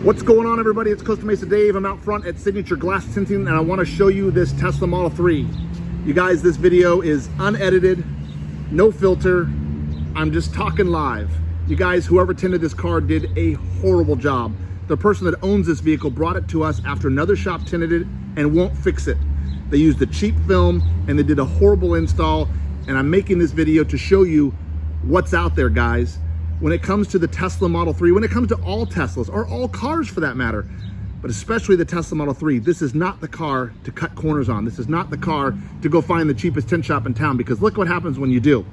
What's going on, everybody? It's Costa Mesa Dave. I'm out front at Signature Glass Tinting, and I want to show you this Tesla Model 3. You guys, this video is unedited, no filter. I'm just talking live. You guys, whoever tinted this car did a horrible job. The person that owns this vehicle brought it to us after another shop tinted it and won't fix it. They used the cheap film and they did a horrible install, and I'm making this video to show you what's out there, guys. When it comes to the Tesla Model 3, when it comes to all Teslas, or all cars for that matter, but especially the Tesla Model 3, this is not the car to cut corners on. This is not the car to go find the cheapest tint shop in town, because look what happens when you do.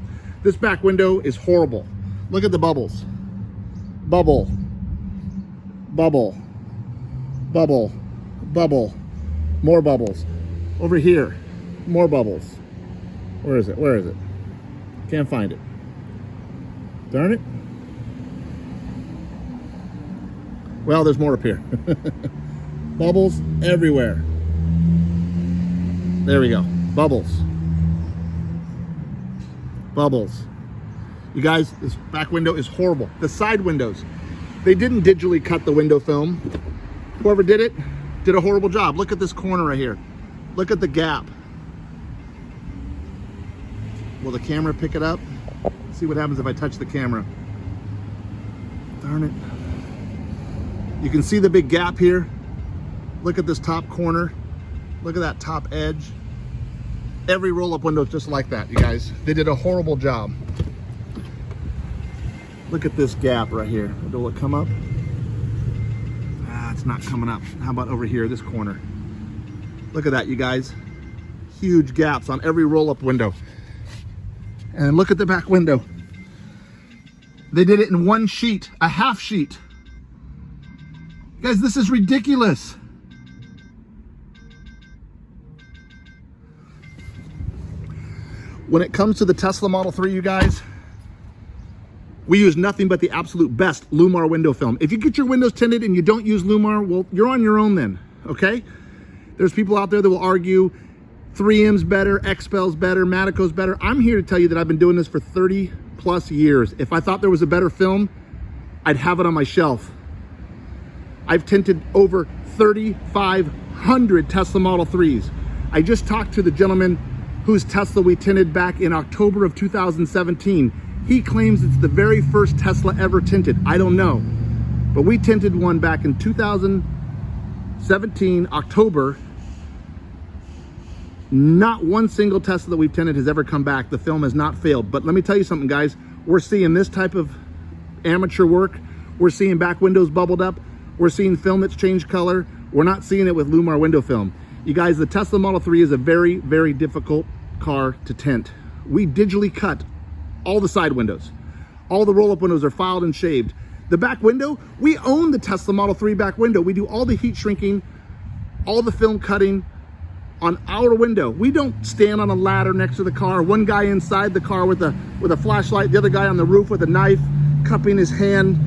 This back window is horrible. Look at the bubbles. Bubble, bubble, bubble, bubble, more bubbles. Over here, more bubbles. Where is it? Where is it? Can't find it. Darn it. Well, there's more up here. Bubbles everywhere. There we go. Bubbles. Bubbles. You guys, this back window is horrible. The side windows, they didn't digitally cut the window film. Whoever did it did a horrible job. Look at this corner right here. Look at the gap. Will the camera pick it up? Let's see what happens if I touch the camera. Darn it. You can see the big gap here. Look at this top corner. Look at that top edge. Every roll-up window is just like that, you guys. They did a horrible job. Look at this gap right here. Will it come up? Ah, it's not coming up. How about over here, this corner? Look at that, you guys. Huge gaps on every roll-up window. And look at the back window. They did it in one sheet, a half sheet. Guys, this is ridiculous. When it comes to the Tesla Model 3, you guys, we use nothing but the absolute best Lumar window film. If you get your windows tinted and you don't use Lumar, well, you're on your own then, okay? There's people out there that will argue 3M's better, XPEL's better, Matico's better. I'm here to tell you that I've been doing this for 30 plus years. If I thought there was a better film, I'd have it on my shelf. I've tinted over 3,500 Tesla Model 3s. I just talked to the gentleman whose Tesla we tinted back in October of 2017. He claims it's the very first Tesla ever tinted. I don't know. But we tinted one back in 2017, October. Not one single Tesla that we've tinted has ever come back. The film has not failed. But let me tell you something, guys. We're seeing this type of amateur work. We're seeing back windows bubbled up. We're seeing film that's changed color. We're not seeing it with Lumar window film. You guys, the Tesla Model 3 is a very, very difficult car to tint. We digitally cut all the side windows. All the roll-up windows are filed and shaved. The back window, we own the Tesla Model 3 back window. We do all the heat shrinking, all the film cutting on our window. We don't stand on a ladder next to the car. One guy inside the car with a flashlight, the other guy on the roof with a knife, cupping his hand,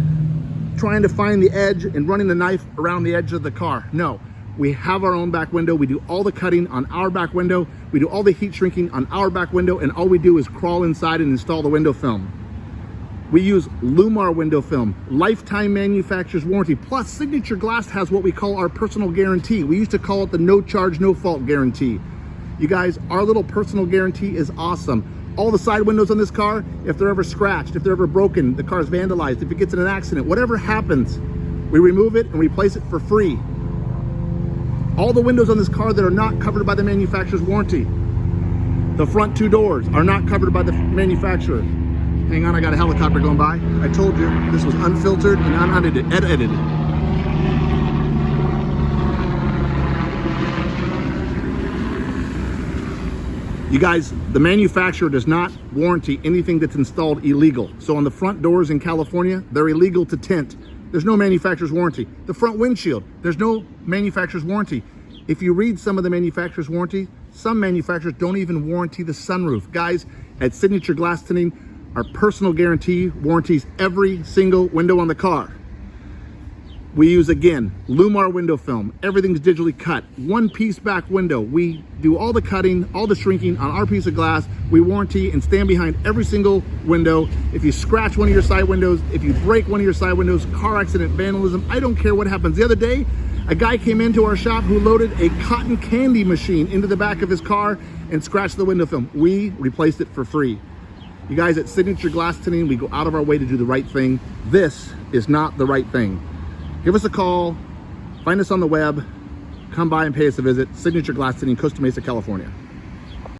trying to find the edge and running the knife around the edge of the car. No, we have our own back window. We do all the cutting on our back window. We do all the heat shrinking on our back window, and all we do is crawl inside and install the window film. We use Lumar window film, lifetime manufacturer's warranty, plus Signature Glass has what we call our personal guarantee. We used to call it the no charge, no fault guarantee. You guys, our little personal guarantee is awesome. All the side windows on this car, if they're ever scratched, if they're ever broken, the car's vandalized, if it gets in an accident, whatever happens, we remove it and replace it for free. All the windows on this car that are not covered by the manufacturer's warranty, the front two doors are not covered by the manufacturer. Hang on, I got a helicopter going by. I told you, this was unfiltered and unedited. You guys, the manufacturer does not warranty anything that's installed illegal. So on the front doors in California, they're illegal to tint. There's no manufacturer's warranty. The front windshield, there's no manufacturer's warranty. If you read some of the manufacturer's warranty, some manufacturers don't even warranty the sunroof. Guys, at Signature Glass Tinting, our personal guarantee warranties every single window on the car. We use, again, Lumar window film. Everything's digitally cut. One piece back window. We do all the cutting, all the shrinking on our piece of glass. We warranty and stand behind every single window. If you scratch one of your side windows, if you break one of your side windows, car accident, vandalism, I don't care what happens. The other day, a guy came into our shop who loaded a cotton candy machine into the back of his car and scratched the window film. We replaced it for free. You guys at Signature Glass Tinting, we go out of our way to do the right thing. This is not the right thing. Give us a call, find us on the web, come by and pay us a visit. Signature Glass Tinting, Costa Mesa, California.